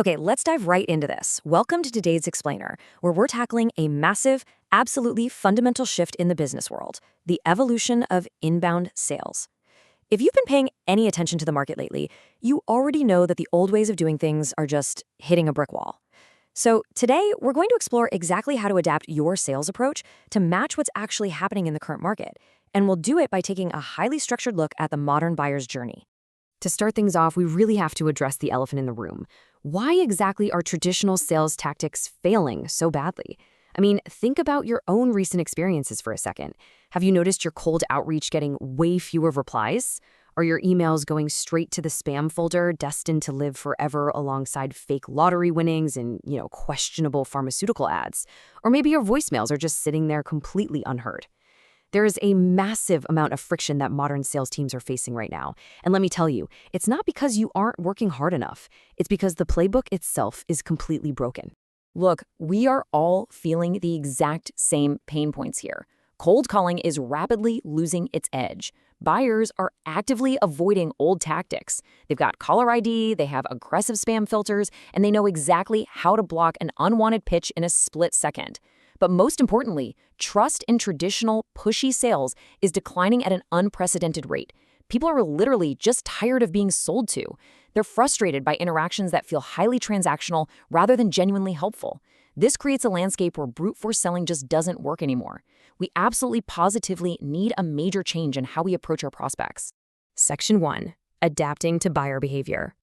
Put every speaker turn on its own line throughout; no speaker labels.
Okay, let's dive right into this. Welcome to today's Explainer, where we're tackling a massive, absolutely fundamental shift in the business world, the evolution of inbound sales. If you've been paying any attention to the market lately, you already know that the old ways of doing things are just hitting a brick wall. So today, we're going to explore exactly how to adapt your sales approach to match what's actually happening in the current market. And we'll do it by taking a highly structured look at the modern buyer's journey. To start things off, we really have to address the elephant in the room. Why exactly are traditional sales tactics failing so badly? I mean, think about your own recent experiences for a second. Have you noticed your cold outreach getting way fewer replies? Are your emails going straight to the spam folder, destined to live forever alongside fake lottery winnings and, questionable pharmaceutical ads? Or maybe your voicemails are just sitting there completely unheard. There is a massive amount of friction that modern sales teams are facing right now. And let me tell you, it's not because you aren't working hard enough. It's because the playbook itself is completely broken.
Look, we are all feeling the exact same pain points here. Cold calling is rapidly losing its edge. Buyers are actively avoiding old tactics. They've got caller ID, they have aggressive spam filters, and they know exactly how to block an unwanted pitch in a split second. But most importantly, trust in traditional, pushy sales is declining at an unprecedented rate. People are literally just tired of being sold to. They're frustrated by interactions that feel highly transactional rather than genuinely helpful. This creates a landscape where brute force selling just doesn't work anymore. We absolutely positively need a major change in how we approach our prospects.
Section 1. Adapting to buyer behavior.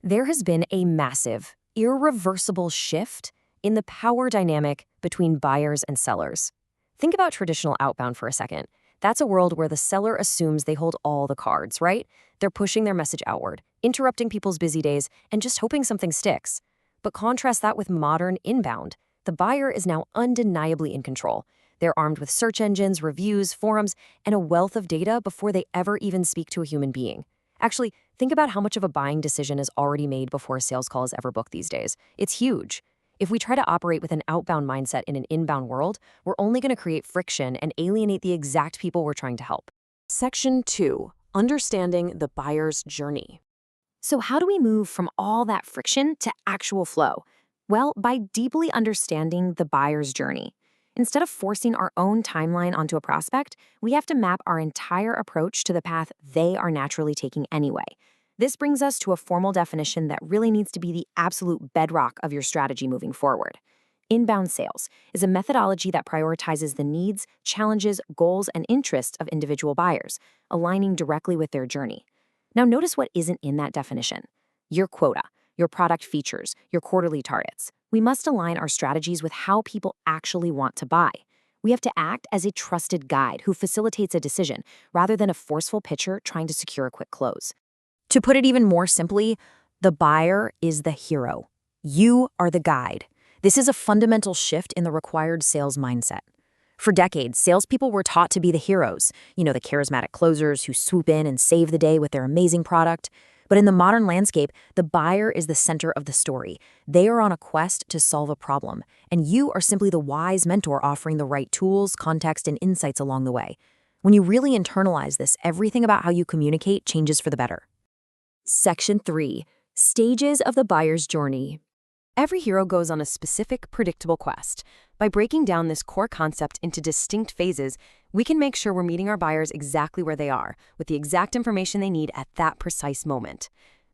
There has been a massive, irreversible shift in the power dynamic between buyers and sellers. Think about traditional outbound for a second. That's a world where the seller assumes they hold all the cards, right? They're pushing their message outward, interrupting people's busy days, and just hoping something sticks. But contrast that with modern inbound. The buyer is now undeniably in control. They're armed with search engines, reviews, forums, and a wealth of data before they ever even speak to a human being. Actually, think about how much of a buying decision is already made before a sales call is ever booked these days. It's huge. If we try to operate with an outbound mindset in an inbound world, we're only going to create friction and alienate the exact people we're trying to help. Section 2. Understanding the buyer's journey. So how do we move from all that friction to actual flow? Well, by deeply understanding the buyer's journey. Instead of forcing our own timeline onto a prospect, we have to map our entire approach to the path they are naturally taking anyway. This brings us to a formal definition that really needs to be the absolute bedrock of your strategy moving forward. Inbound sales is a methodology that prioritizes the needs, challenges, goals, and interests of individual buyers, aligning directly with their journey. Now notice what isn't in that definition. Your quota, your product features, your quarterly targets. We must align our strategies with how people actually want to buy. We have to act as a trusted guide who facilitates a decision rather than a forceful pitcher trying to secure a quick close. To put it even more simply, the buyer is the hero. You are the guide. This is a fundamental shift in the required sales mindset. For decades, salespeople were taught to be the heroes, the charismatic closers who swoop in and save the day with their amazing product. But in the modern landscape, the buyer is the center of the story. They are on a quest to solve a problem, and you are simply the wise mentor offering the right tools, context, and insights along the way. When you really internalize this, everything about how you communicate changes for the better. Section 3. Stages of the buyer's journey. Every hero goes on a specific, predictable quest. By breaking down this core concept into distinct phases, we can make sure we're meeting our buyers exactly where they are, with the exact information they need at that precise moment.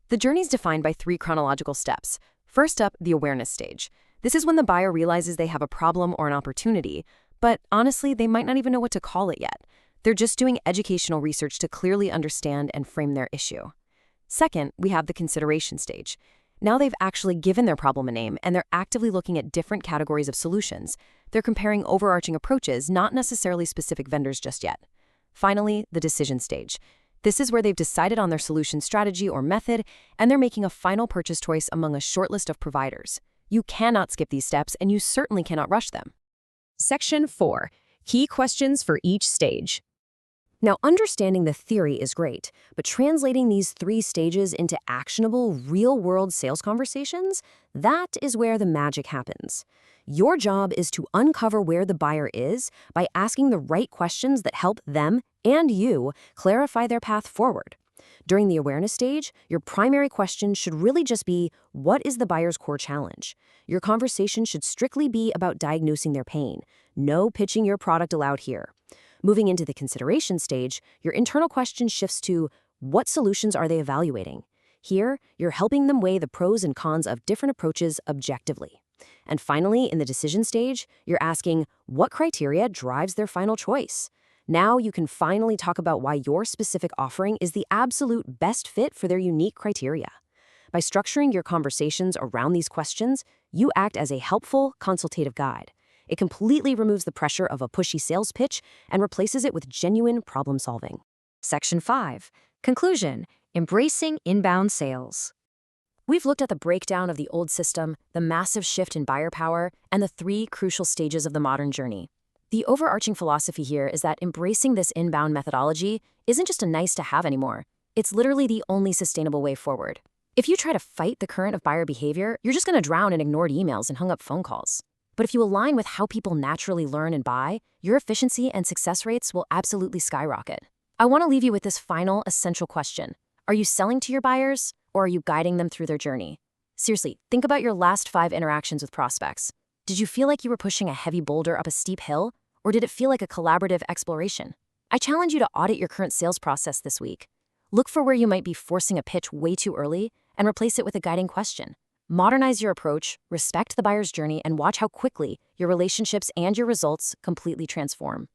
The journey is defined by 3 chronological steps. First up, the awareness stage. This is when the buyer realizes they have a problem or an opportunity, but honestly, they might not even know what to call it yet. They're just doing educational research to clearly understand and frame their issue. Second, we have the consideration stage. Now they've actually given their problem a name, and they're actively looking at different categories of solutions. They're comparing overarching approaches, not necessarily specific vendors just yet. Finally, the decision stage. This is where they've decided on their solution strategy or method, and they're making a final purchase choice among a short list of providers. You cannot skip these steps, and you certainly cannot rush them. Section 4. Key questions for each stage. Now, understanding the theory is great, but translating these 3 stages into actionable, real-world sales conversations, that is where the magic happens. Your job is to uncover where the buyer is by asking the right questions that help them and you clarify their path forward. During the awareness stage, your primary question should really just be, what is the buyer's core challenge? Your conversation should strictly be about diagnosing their pain. No pitching your product allowed here. Moving into the consideration stage, your internal question shifts to, what solutions are they evaluating? Here, you're helping them weigh the pros and cons of different approaches objectively. And finally, in the decision stage, you're asking, what criteria drives their final choice? Now you can finally talk about why your specific offering is the absolute best fit for their unique criteria. By structuring your conversations around these questions, you act as a helpful, consultative guide. It completely removes the pressure of a pushy sales pitch and replaces it with genuine problem solving.
Section 5. Conclusion: embracing inbound sales. We've looked at the breakdown of the old system, the massive shift in buyer power, and the 3 crucial stages of the modern journey. The overarching philosophy here is that embracing this inbound methodology isn't just a nice-to-have anymore. It's literally the only sustainable way forward. If you try to fight the current of buyer behavior, you're just going to drown in ignored emails and hung up phone calls. But if you align with how people naturally learn and buy, your efficiency and success rates will absolutely skyrocket. I want to leave you with this final, essential question. Are you selling to your buyers, or are you guiding them through their journey? Seriously, think about your last 5 interactions with prospects. Did you feel like you were pushing a heavy boulder up a steep hill, or did it feel like a collaborative exploration? I challenge you to audit your current sales process this week. Look for where you might be forcing a pitch way too early and replace it with a guiding question. Modernize your approach, respect the buyer's journey, and watch how quickly your relationships and your results completely transform.